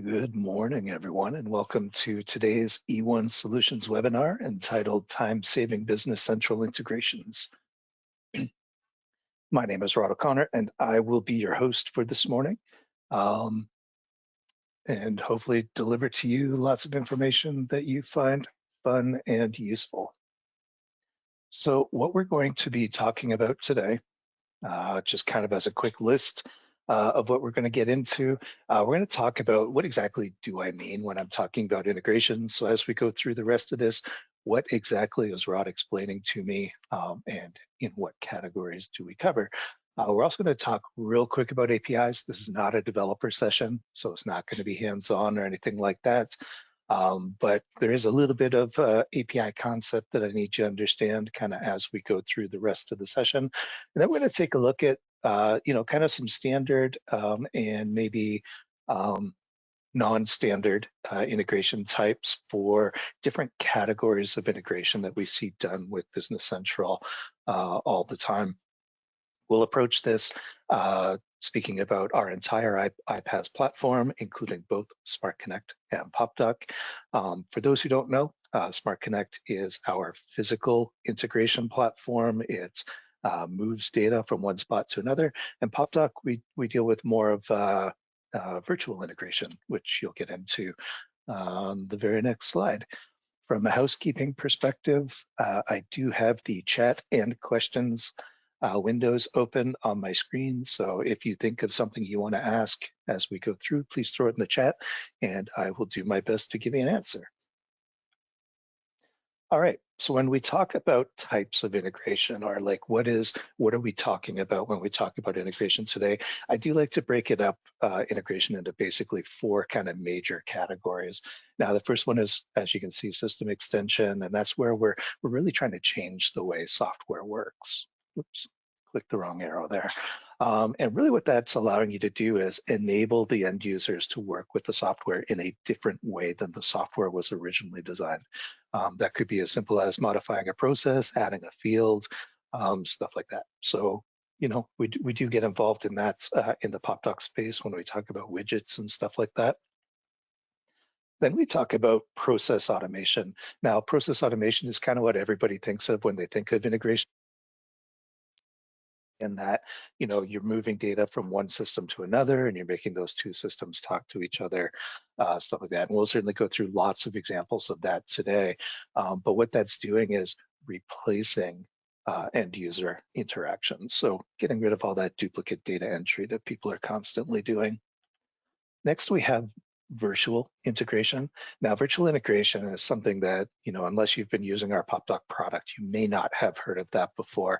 Good morning, everyone, and welcome to today's eOne Solutions webinar entitled Time Saving Business Central Integrations. My name is Rod O'Connor, and I will be your host for this morning, and hopefully deliver to you lots of information that you find fun and useful. So what we're going to be talking about today, just kind of as a quick list of what we're going to get into. We're going to talk about what exactly do I mean when I'm talking about integration. So as we go through the rest of this, what exactly is Rod explaining to me, and in what categories do we cover? We're also going to talk real quick about APIs. This is not a developer session, so it's not going to be hands-on or anything like that. But there is a little bit of API concept that I need you to understand kind of as we go through the rest of the session. And then we're going to take a look at, kind of some standard and maybe non-standard integration types for different categories of integration that we see done with Business Central all the time. We'll approach this speaking about our entire iPaaS platform, including both Smart Connect and PopDoc. For those who don't know, Smart Connect is our physical integration platform. It moves data from one spot to another. And PopDoc, we deal with more of virtual integration, which you'll get into on the very next slide. From a housekeeping perspective, I do have the chat and questions windows open on my screen. So if you think of something you want to ask as we go through, please throw it in the chat and I will do my best to give you an answer. All right, so when we talk about types of integration, or like what are we talking about when we talk about integration today, I do like to break it up, integration into basically four kind of major categories. Now, the first one is, as you can see, system extension, and that's where we're really trying to change the way software works. Oops, click the wrong arrow there. And really what that's allowing you to do is enable the end users to work with the software in a different way than the software was originally designed. That could be as simple as modifying a process, adding a field, stuff like that. So, we do get involved in that in the PopDoc space when we talk about widgets and stuff like that. Then we talk about process automation. Now, process automation is kind of what everybody thinks of when they think of integration. In that, you're moving data from one system to another and you're making those two systems talk to each other, stuff like that. And we'll certainly go through lots of examples of that today. But what that's doing is replacing end user interactions. So getting rid of all that duplicate data entry that people are constantly doing. Next, we have virtual integration. Now, virtual integration is something that, unless you've been using our PopDoc product, you may not have heard of that before.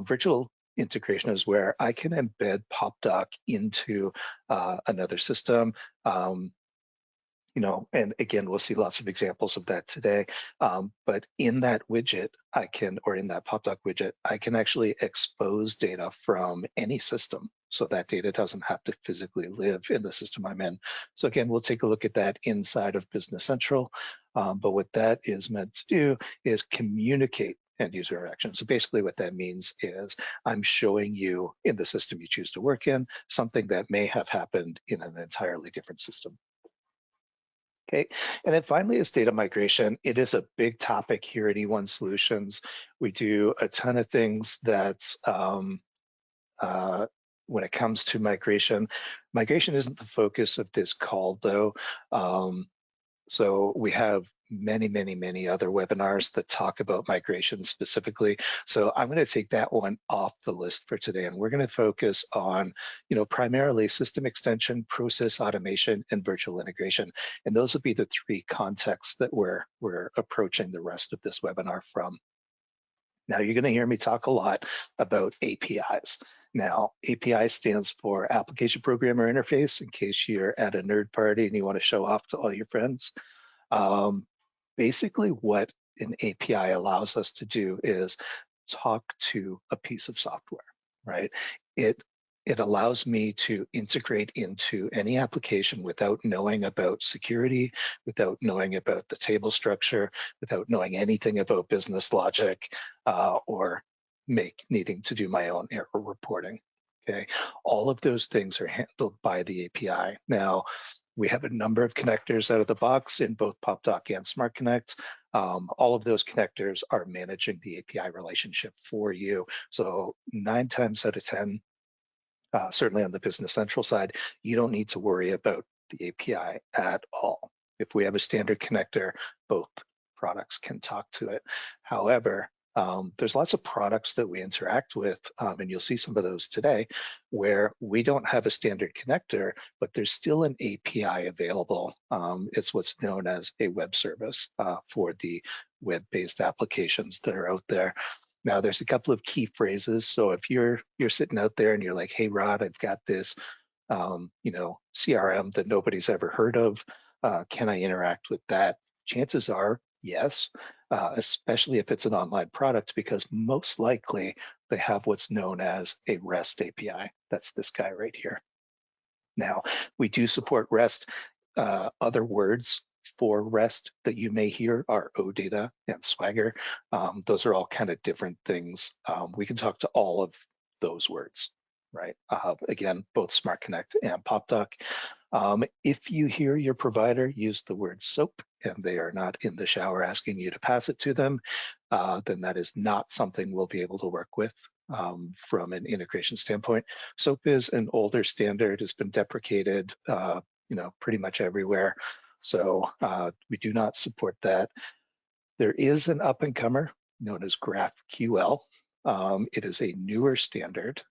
Virtual integration is where I can embed PopDoc into another system. And again, we'll see lots of examples of that today. But in that widget, or in that PopDoc widget, I can actually expose data from any system. So that data doesn't have to physically live in the system I'm in. So again, we'll take a look at that inside of Business Central. But what that is meant to do is communicate end user interaction. So basically what that means is I'm showing you in the system you choose to work in something that may have happened in an entirely different system. Okay, and then finally is data migration. It is a big topic here at eOne Solutions. We do a ton of things that when it comes to migration isn't the focus of this call though. So we have many other webinars that talk about migration specifically. So I'm going to take that one off the list for today, and we're going to focus on, primarily system extension, process automation, and virtual integration. And those would be the three contexts that we're approaching the rest of this webinar from. Now, you're going to hear me talk a lot about APIs. Now, API stands for Application Programmer Interface, in case you're at a nerd party and you want to show off to all your friends. Basically, what an API allows us to do is talk to a piece of software, right? It allows me to integrate into any application without knowing about security, without knowing about the table structure, without knowing anything about business logic, or needing to do my own error reporting. Okay, all of those things are handled by the API. Now, We have a number of connectors out of the box in both PopDoc and Smart Connect. All of those connectors are managing the API relationship for you. So 9 times out of 10, certainly on the Business Central side, you don't need to worry about the API at all. If we have a standard connector, both products can talk to it. However, there's lots of products that we interact with, and you'll see some of those today, where we don't have a standard connector, but there's still an API available. It's what's known as a web service for the web-based applications that are out there. Now, there's a couple of key phrases. So if you're sitting out there and you're like, hey, Rod, I've got this CRM that nobody's ever heard of. Can I interact with that? Chances are yes, especially if it's an online product, because most likely they have what's known as a REST API. That's this guy right here. Now, we do support REST. Other words for REST that you may hear are OData and Swagger. Those are all kind of different things. We can talk to all of those words, right? Again, both Smart Connect and PopDoc. If you hear your provider use the word SOAP and they are not in the shower asking you to pass it to them, then that is not something we'll be able to work with from an integration standpoint. SOAP is an older standard, has been deprecated, pretty much everywhere. So we do not support that. There is an up-and-comer known as GraphQL. It is a newer standard,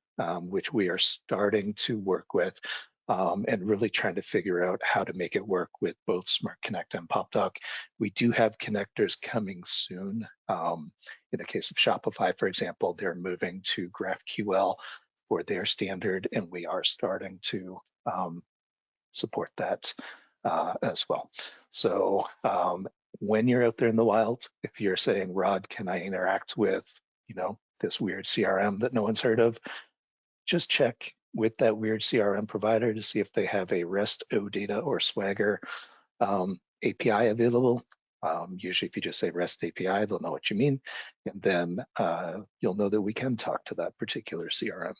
which we are starting to work with and really trying to figure out how to make it work with both Smart Connect and PopDoc. We do have connectors coming soon. In the case of Shopify, for example, they're moving to GraphQL for their standard, and we are starting to support that as well. So when you're out there in the wild, if you're saying, Rod, can I interact with, this weird CRM that no one's heard of, just check with that weird CRM provider to see if they have a REST OData or Swagger API available. Usually if you just say REST API, they'll know what you mean. And then you'll know that we can talk to that particular CRM.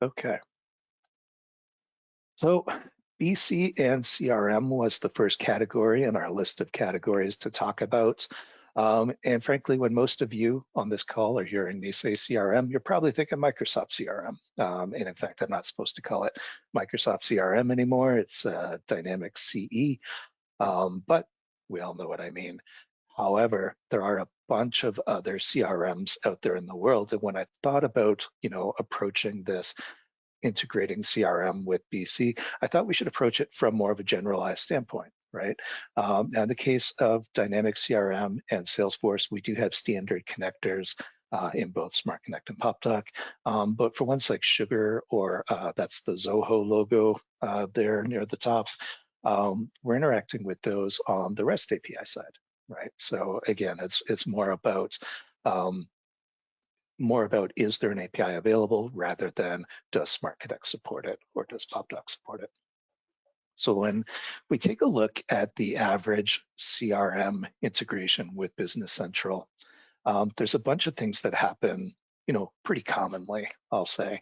Okay. So BC and CRM was the first category in our list of categories to talk about. And frankly, when most of you on this call are hearing me say CRM, you're probably thinking Microsoft CRM. And in fact, I'm not supposed to call it Microsoft CRM anymore. It's Dynamics CE, but we all know what I mean. However, there are a bunch of other CRMs out there in the world. And when I thought about, approaching this, integrating CRM with BC, I thought we should approach it from more of a generalized standpoint, right? Now, in the case of Dynamics CRM and Salesforce, we do have standard connectors in both Smart Connect and PopDoc. But for ones like Sugar, or that's the Zoho logo there near the top, we're interacting with those on the REST API side, right? So again, it's more about is there an API available rather than does Smart Connect support it or does PopDoc support it? So when we take a look at the average CRM integration with Business Central, there's a bunch of things that happen, pretty commonly, I'll say.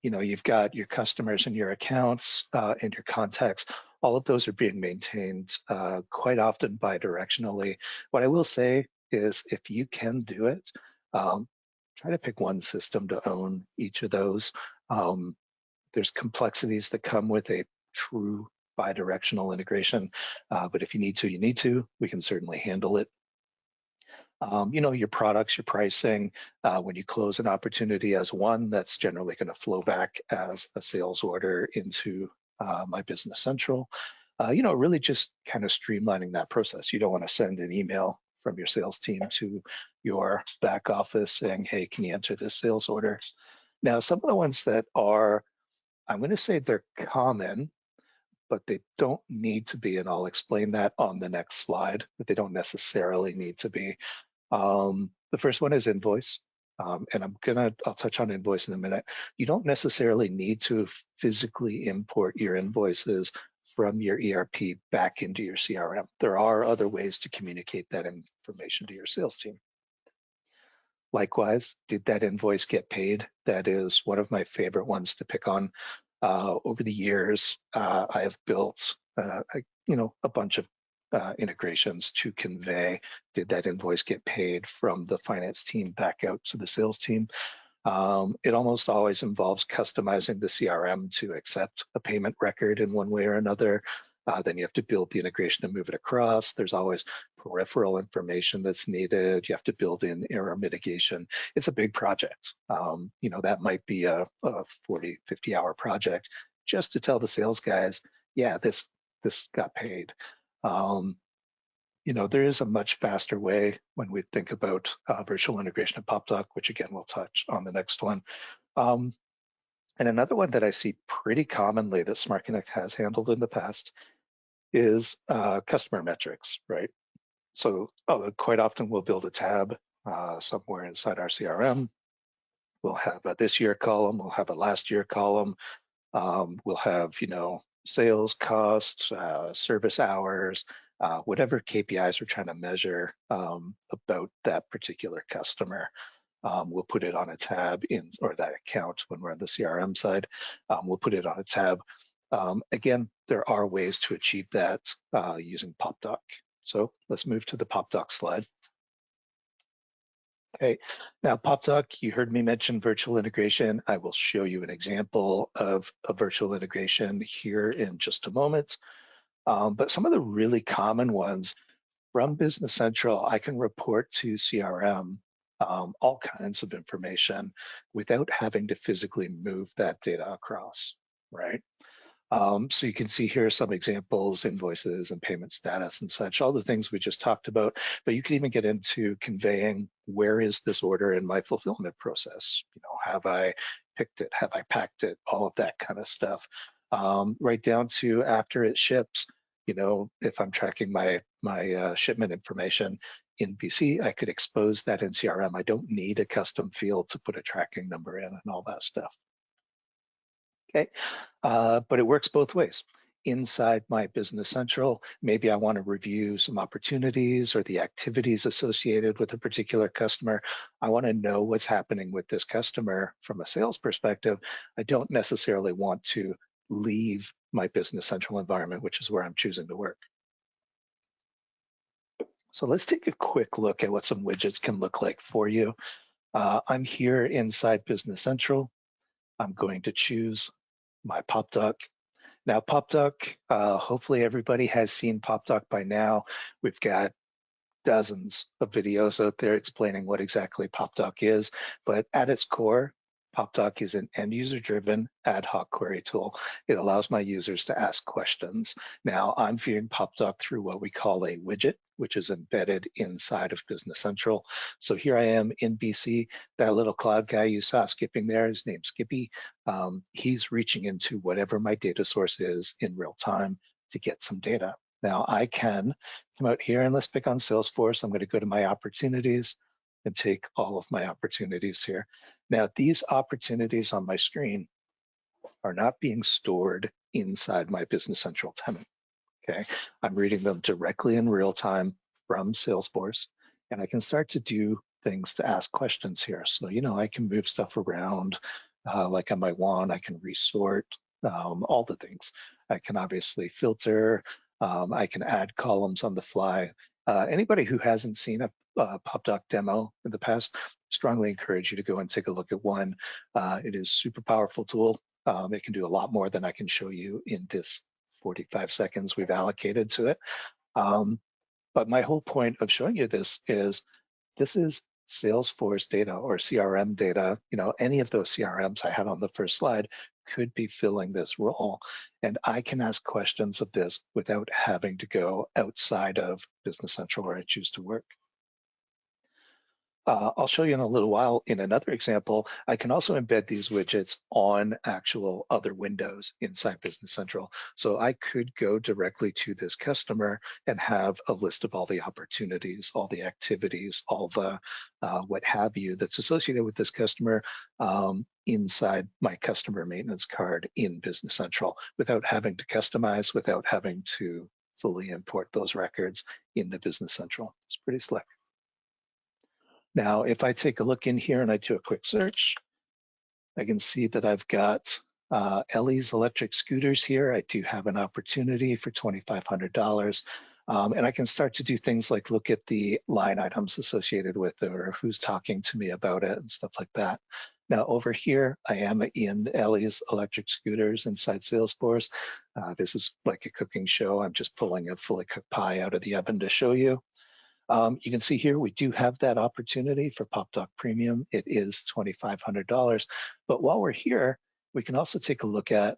You've got your customers and your accounts and your contacts. All of those are being maintained quite often bidirectionally. What I will say is if you can do it, try to pick one system to own each of those. There's complexities that come with a true bidirectional integration, but if you need to, you need to. We can certainly handle it. Your products, your pricing, when you close an opportunity as one, that's generally going to flow back as a sales order into my Business Central. Really just kind of streamlining that process. You don't want to send an email from your sales team to your back office saying, hey, can you enter this sales order? Now, some of the ones that are, I'm going to say they're common, but they don't need to be, and I'll explain that on the next slide, but they don't necessarily need to be. The first one is invoice, and I'll touch on invoice in a minute. You don't necessarily need to physically import your invoices from your ERP back into your CRM. There are other ways to communicate that information to your sales team. Likewise, did that invoice get paid? That is one of my favorite ones to pick on. Over the years, I have built a bunch of integrations to convey, did that invoice get paid from the finance team back out to the sales team? It almost always involves customizing the CRM to accept a payment record in one way or another. Then you have to build the integration to move it across. There's always peripheral information that's needed. You have to build in error mitigation. It's a big project. That might be a 40, 50-hour project just to tell the sales guys, yeah, this got paid. There is a much faster way when we think about virtual integration of PopDoc, which again, we'll touch on the next one. And another one that I see pretty commonly that Smart Connect has handled in the past is customer metrics, right? So quite often we'll build a tab somewhere inside our CRM. We'll have a this year column, we'll have a last year column, we'll have, sales costs, service hours, whatever KPIs we're trying to measure about that particular customer. We'll put it on a tab or that account when we're on the CRM side. We'll put it on a tab. Again, there are ways to achieve that using PopDoc. So let's move to the PopDoc slide. Okay, now PopDoc, you heard me mention virtual integration. I will show you an example of a virtual integration here in just a moment. But some of the really common ones from Business Central, I can report to CRM all kinds of information without having to physically move that data across, right? So you can see here some examples, invoices and payment status and such, all the things we just talked about, but you can even get into conveying where is this order in my fulfillment process? Have I picked it? Have I packed it? All of that kind of stuff. Right down to after it ships, if I'm tracking my shipment information in BC, I could expose that in CRM. I don't need a custom field to put a tracking number in and all that stuff. Okay, but it works both ways. Inside my Business Central, maybe I want to review some opportunities or the activities associated with a particular customer. I want to know what's happening with this customer from a sales perspective. I don't necessarily want to leave my Business Central environment, which is where I'm choosing to work. So let's take a quick look at what some widgets can look like for you. I'm here inside Business Central. I'm going to choose my PopDoc. Now PopDoc, hopefully everybody has seen PopDoc by now. We've got dozens of videos out there explaining what exactly PopDoc is, but at its core, PopDoc is an end-user driven ad hoc query tool. It allows my users to ask questions. Now I'm viewing PopDoc through what we call a widget, which is embedded inside of Business Central. So here I am in BC. That little cloud guy you saw skipping there, his name's Skippy. He's reaching into whatever my data source is in real time to get some data. Now I can come out here and let's pick on Salesforce. I'm going to go to my opportunities and take all of my opportunities here. Now, these opportunities on my screen are not being stored inside my Business Central tenant, okay? I'm reading them directly in real time from Salesforce, and I can start to do things to ask questions here. So, I can move stuff around like I might want. I can resort, all the things. I can obviously filter. I can add columns on the fly. Anybody who hasn't seen a PopDoc demo in the past, strongly encourage you to go and take a look at one. It is a super powerful tool. It can do a lot more than I can show you in this 45 seconds we've allocated to it. But my whole point of showing you this is Salesforce data or CRM data. Any of those CRMs I had on the first slide could be filling this role. And I can ask questions of this without having to go outside of Business Central where I choose to work. I'll show you in a little while in another example. I can also embed these widgets on actual other windows inside Business Central. So I could go directly to this customer and have a list of all the opportunities, all the activities, all the what have you that's associated with this customer inside my customer maintenance card in Business Central without having to customize, without having to fully import those records into Business Central. It's pretty slick. Now, if I take a look in here and I do a quick search, I can see that I've got Ellie's electric scooters here, I do have an opportunity for $2,500. And I can start to do things like look at the line items associated with it or who's talking to me about it and stuff like that. Now over here, I am in Ellie's electric scooters inside Salesforce. This is like a cooking show. I'm just pulling a fully cooked pie out of the oven to show you. You can see here we do have that opportunity for PopDoc Premium. It is $2,500. But while we're here, we can also take a look at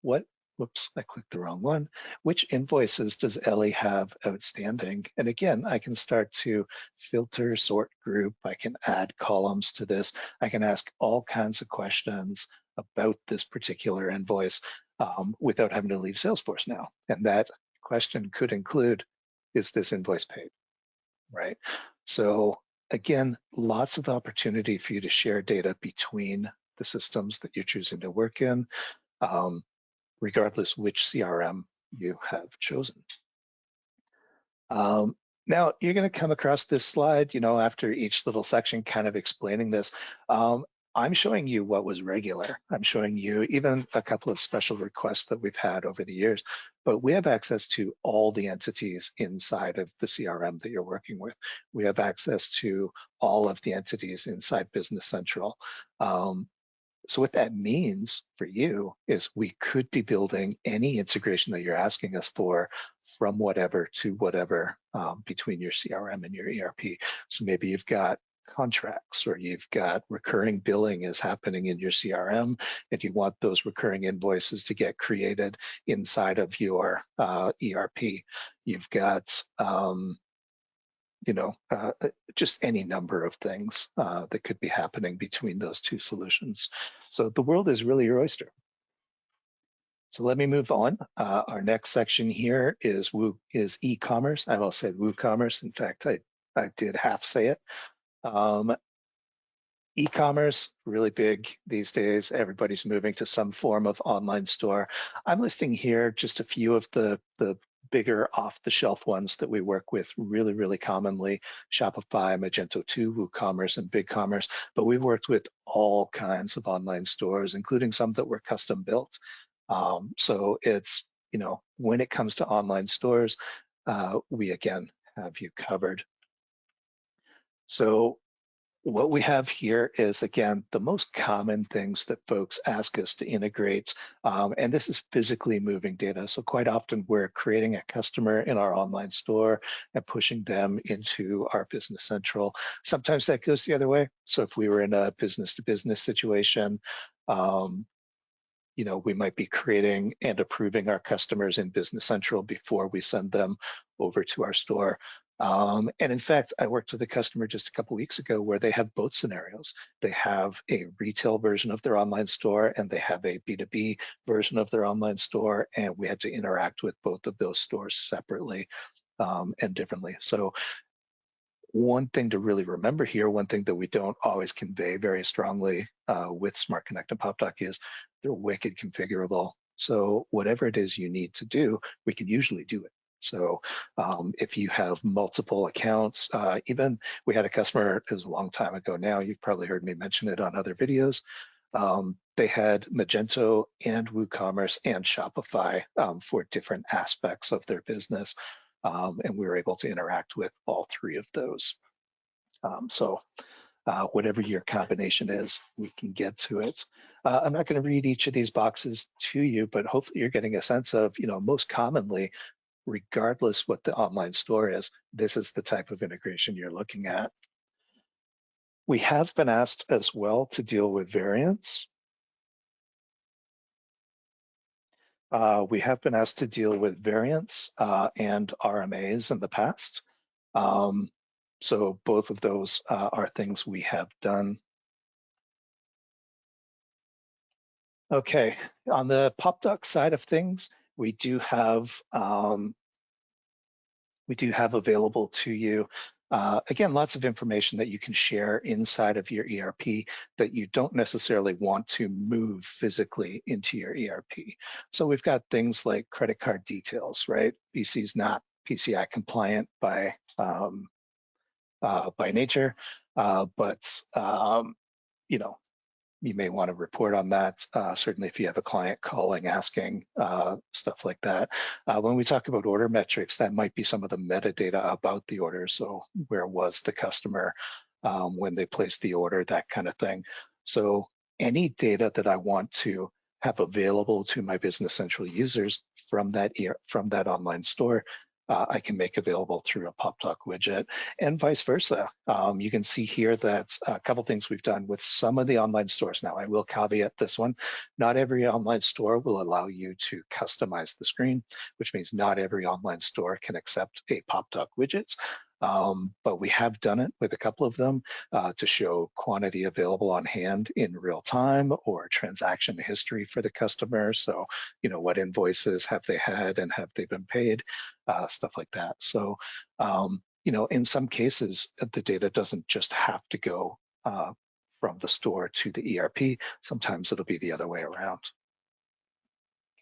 whoops, I clicked the wrong one. Which invoices does Ellie have outstanding? And again, I can start to filter, sort, group. I can add columns to this. I can ask all kinds of questions about this particular invoice without having to leave Salesforce now. And that question could include, is this invoice paid? Right? So again, lots of opportunity for you to share data between the systems that you're choosing to work in, regardless which CRM you have chosen. Now you're going to come across this slide, after each little section kind of explaining this. I'm showing you what was regular. I'm showing you even a couple of special requests that we've had over the years, but we have access to all the entities inside of the CRM that you're working with. We have access to all of the entities inside Business Central. So what that means for you is we could be building any integration that you're asking us for from whatever to whatever between your CRM and your ERP. So maybe you've got contracts or you've got recurring billing is happening in your CRM and you want those recurring invoices to get created inside of your ERP. You've got just any number of things that could be happening between those two solutions. So the world is really your oyster. So let me move on. Our next section here is eCommerce. I almost said WooCommerce. In fact, I did half say it. E-commerce, really big these days. Everybody's moving to some form of online store. I'm listing here just a few of the bigger off-the-shelf ones that we work with really, really commonly: Shopify, Magento 2, WooCommerce, and BigCommerce. But we've worked with all kinds of online stores, including some that were custom built. So it's, when it comes to online stores, we again have you covered. So what we have here is, again, the most common things that folks ask us to integrate, and this is physically moving data. So quite often we're creating a customer in our online store and pushing them into our Business Central. Sometimes that goes the other way. So if we were in a business-to-business situation, we might be creating and approving our customers in Business Central before we send them over to our store. And in fact, I worked with a customer just a couple weeks ago where they have both scenarios. They have a retail version of their online store and they have a B2B version of their online store, and we had to interact with both of those stores separately and differently. So one thing to really remember here, one thing that we don't always convey very strongly with Smart Connect and PopDoc is they're wicked configurable. So whatever it is you need to do, we can usually do it. So if you have multiple accounts, even we had a customer, it was a long time ago now, you've probably heard me mention it on other videos. They had Magento and WooCommerce and Shopify for different aspects of their business. And we were able to interact with all three of those. So whatever your combination is, we can get to it. I'm not going to read each of these boxes to you, but hopefully you're getting a sense of, most commonly, regardless what the online store is, this is the type of integration you're looking at. We have been asked as well to deal with variants. We have been asked to deal with variants and RMAs in the past. So both of those are things we have done. Okay, on the PopDoc side of things, we do have available to you, again, lots of information that you can share inside of your ERP that you don't necessarily want to move physically into your ERP. So we've got things like credit card details, right? BC is not PCI compliant by nature, but you may want to report on that. Certainly if you have a client calling, asking, stuff like that. When we talk about order metrics, that might be some of the metadata about the order. So where was the customer when they placed the order, that kind of thing. So any data that I want to have available to my Business Central users from that online store, I can make available through a PopTalk widget, and vice versa. You can see here that a couple things we've done with some of the online stores. Now, I will caveat this one. Not every online store will allow you to customize the screen, which means not every online store can accept a PopTalk widget. But we have done it with a couple of them to show quantity available on hand in real time, or transaction history for the customer. So, what invoices have they had and have they been paid, stuff like that. So, in some cases, the data doesn't just have to go from the store to the ERP. Sometimes it'll be the other way around.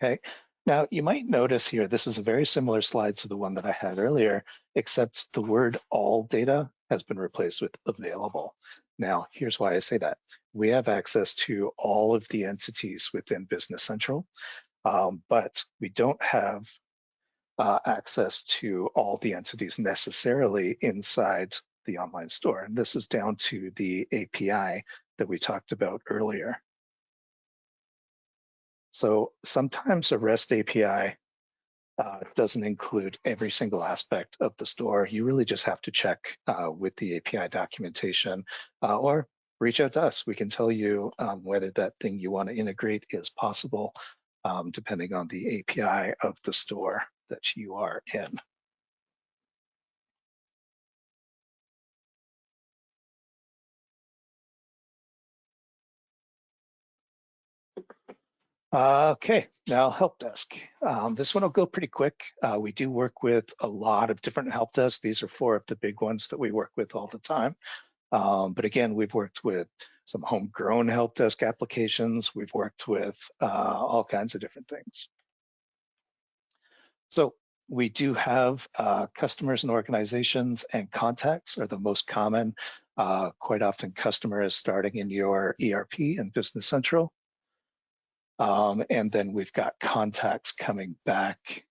Okay. Now, you might notice here, this is a very similar slide to the one that I had earlier, except the word all data has been replaced with available. Now, here's why I say that. We have access to all of the entities within Business Central, but we don't have access to all the entities necessarily inside the online store. And this is down to the API that we talked about earlier. So sometimes a REST API doesn't include every single aspect of the store. You really just have to check with the API documentation or reach out to us. We can tell you whether that thing you want to integrate is possible, depending on the API of the store that you are in. Okay, now help desk. This one will go pretty quick. We do work with a lot of different help desks. These are 4 of the big ones that we work with all the time. But again, we've worked with some homegrown help desk applications. We've worked with all kinds of different things. So we do have customers and organizations, and contacts are the most common. Quite often customer is starting in your ERP and Business Central. And then we've got contacts coming back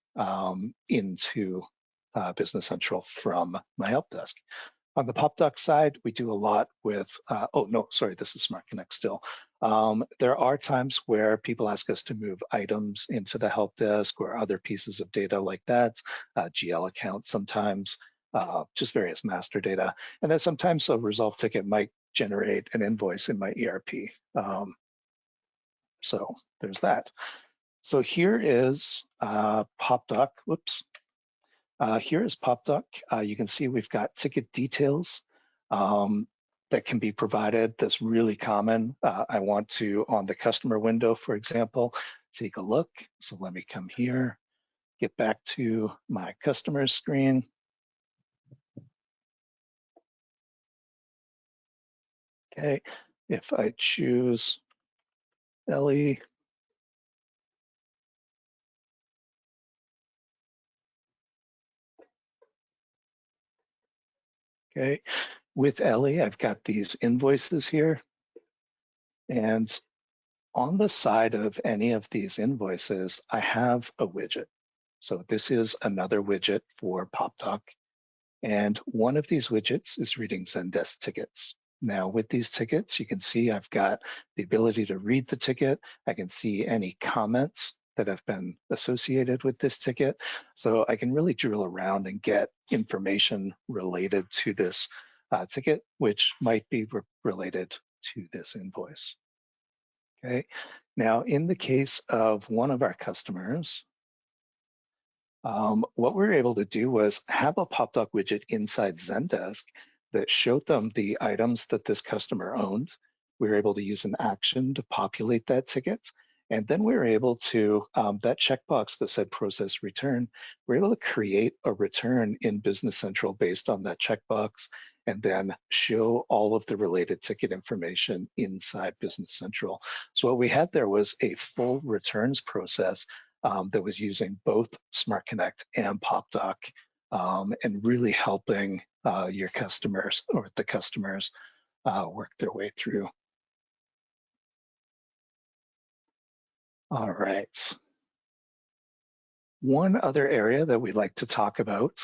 into Business Central from my help desk. On the PopDoc side, we do a lot with, oh no, sorry, this is Smart Connect still. There are times where people ask us to move items into the help desk or other pieces of data like that, GL accounts sometimes, just various master data. And then sometimes a resolve ticket might generate an invoice in my ERP. So there's that. So here is PopDoc, whoops. Here is PopDoc. You can see we've got ticket details that can be provided. That's really common. I want to, on the customer window, for example, take a look. So let me come here, get back to my customer screen. Okay, if I choose Ellie, okay, with Ellie, I've got these invoices here. And on the side of any of these invoices, I have a widget. So this is another widget for PopDoc. And one of these widgets is reading Zendesk tickets. Now with these tickets, you can see I've got the ability to read the ticket. I can see any comments that have been associated with this ticket. So I can really drill around and get information related to this ticket, which might be related to this invoice. Okay. Now, in the case of one of our customers, what we were able to do was have a PopDoc widget inside Zendesk that showed them the items that this customer owned. We were able to use an action to populate that ticket. And then we were able to, that checkbox that said process return, we're able to create a return in Business Central based on that checkbox, and then show all of the related ticket information inside Business Central. So what we had there was a full returns process that was using both Smart Connect and PopDoc, and really helping your customers, or the customers, work their way through. All right. One other area that we like to talk about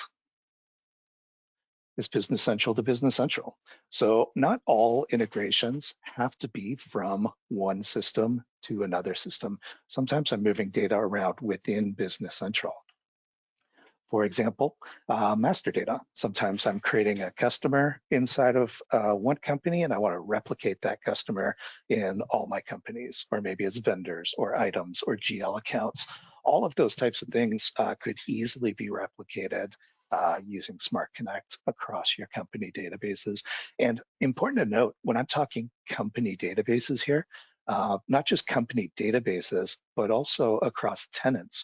is Business Central to Business Central. So not all integrations have to be from one system to another system. Sometimes I'm moving data around within Business Central. For example, master data. Sometimes I'm creating a customer inside of one company and I want to replicate that customer in all my companies, or maybe it's vendors or items or GL accounts. All of those types of things could easily be replicated using Smart Connect across your company databases. And important to note, when I'm talking company databases here, not just company databases, but also across tenants.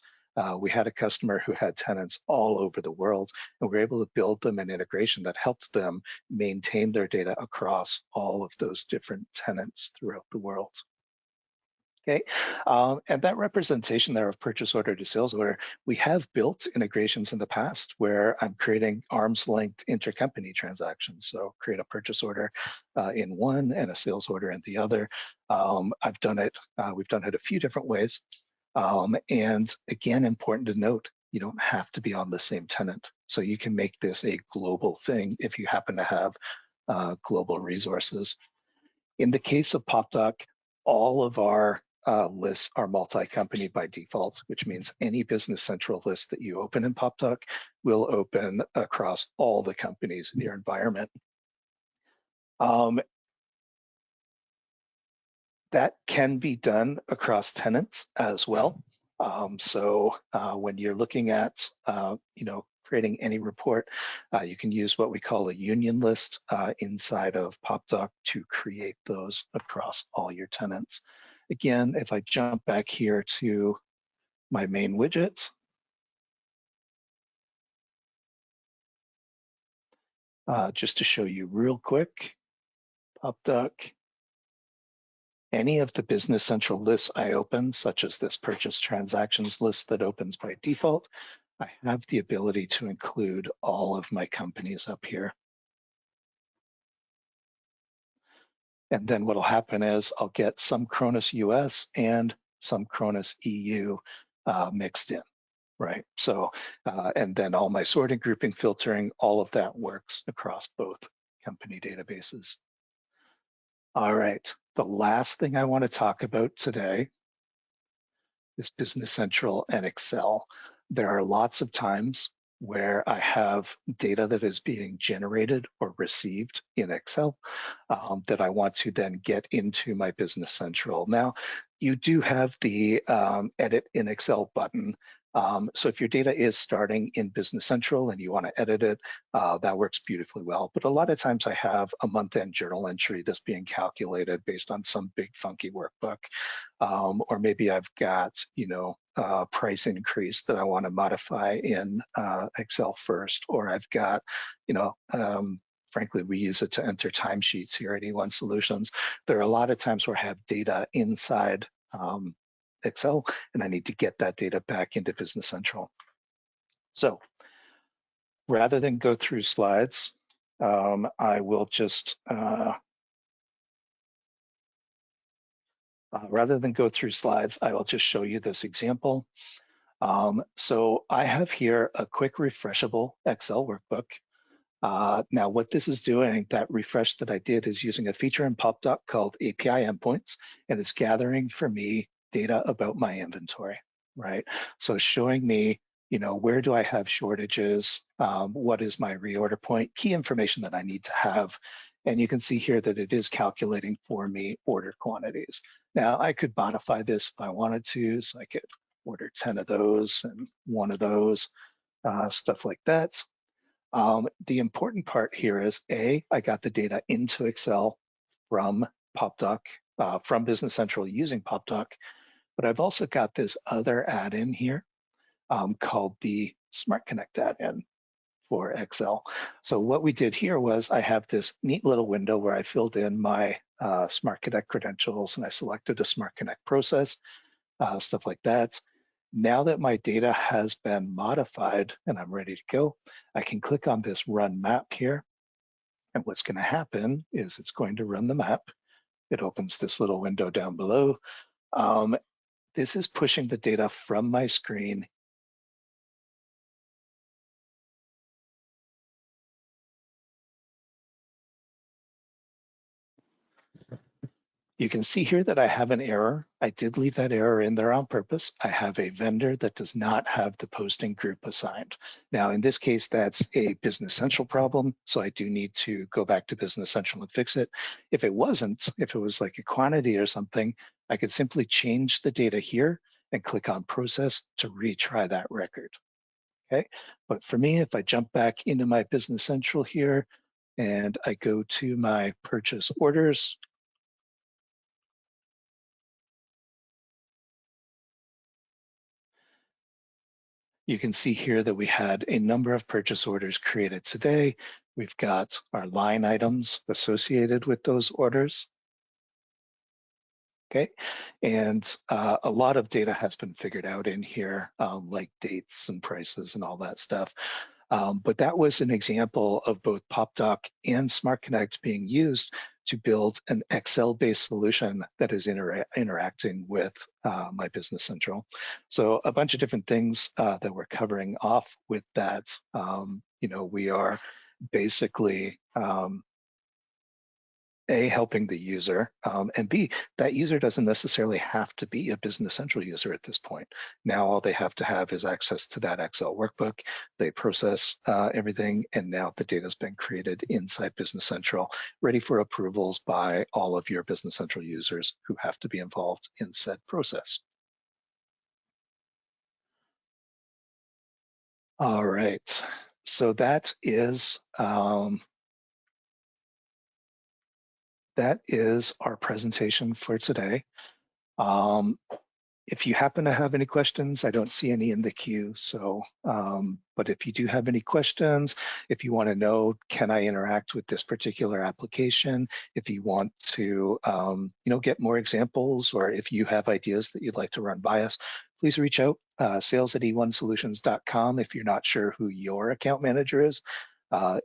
We had a customer who had tenants all over the world, and we were able to build them an integration that helped them maintain their data across all of those different tenants throughout the world. Okay, and that representation there of purchase order to sales order, we have built integrations in the past where I'm creating arm's length intercompany transactions. So create a purchase order in one and a sales order in the other. I've done it, we've done it a few different ways. And again, important to note, you don't have to be on the same tenant. So you can make this a global thing if you happen to have global resources. In the case of PopDoc, all of our lists are multi-company by default, which means any Business Central list that you open in PopDoc will open across all the companies in your environment. That can be done across tenants as well. So when you're looking at, creating any report, you can use what we call a union list inside of PopDoc to create those across all your tenants. Again, if I jump back here to my main widget, just to show you real quick, PopDoc, any of the Business Central lists I open, such as this purchase transactions list that opens by default, I have the ability to include all of my companies up here. And then what'll happen is I'll get some Cronus US and some Cronus EU mixed in, right? So, and then all my sorting, grouping, filtering, all of that works across both company databases. All right, the last thing I want to talk about today is Business Central and Excel. There are lots of times where I have data that is being generated or received in Excel that I want to then get into my Business Central. Now, you do have the Edit in Excel button. So if your data is starting in Business Central and you want to edit it, that works beautifully well. But a lot of times I have a month-end journal entry that's being calculated based on some big funky workbook. Or maybe I've got, price increase that I want to modify in Excel first, or I've got, frankly, we use it to enter timesheets here at eOne Solutions. There are a lot of times where I have data inside Excel, and I need to get that data back into Business Central. So rather than go through slides, I will just, show you this example. So I have here a quick refreshable Excel workbook. Now what this is doing, that refresh that I did is using a feature in PopDoc called API endpoints, and it's gathering for me data about my inventory, right? So showing me, where do I have shortages? What is my reorder point? Key information that I need to have. And you can see here that it is calculating for me order quantities. Now I could modify this if I wanted to, so I could order 10 of those and 1 of those, stuff like that. The important part here is I got the data into Excel from PopDoc, from Business Central using PopDoc, but I've also got this other add-in here called the Smart Connect add-in for Excel. So what we did here was I have this neat little window where I filled in my Smart Connect credentials and I selected a Smart Connect process, stuff like that. Now that my data has been modified and I'm ready to go, I can click on this Run Map here. And what's going to happen is it's going to run the map. It opens this little window down below. This is pushing the data from my screen. You can see here that I have an error. I did leave that error in there on purpose. I have a vendor that does not have the posting group assigned. Now, in this case, that's a Business Central problem, so I do need to go back to Business Central and fix it. If it wasn't, if it was like a quantity or something, I could simply change the data here and click on Process to retry that record. Okay, but for me, if I jump back into my Business Central here and I go to my purchase orders, you can see here that we had a number of purchase orders created today. We've got our line items associated with those orders. Okay, and a lot of data has been figured out in here, like dates and prices and all that stuff. But that was an example of both PopDoc and Smart Connect being used to build an Excel-based solution that is interacting with my Business Central. So a bunch of different things that we're covering off with that. We are basically A, helping the user, and B, that user doesn't necessarily have to be a Business Central user at this point. Now all they have to have is access to that Excel workbook. They process everything, and now the data has been created inside Business Central, ready for approvals by all of your Business Central users who have to be involved in said process. All right, so that is our presentation for today. If you happen to have any questions, I don't see any in the queue. So, but if you do have any questions, if you want to know, can I interact with this particular application? If you want to, get more examples, or if you have ideas that you'd like to run by us, please reach out, sales@eonesolutions.com. If you're not sure who your account manager is,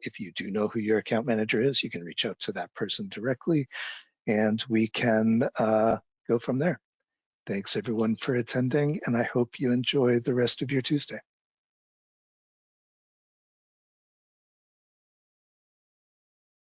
if you do know who your account manager is, you can reach out to that person directly, and we can go from there. Thanks everyone for attending, and I hope you enjoy the rest of your Tuesday.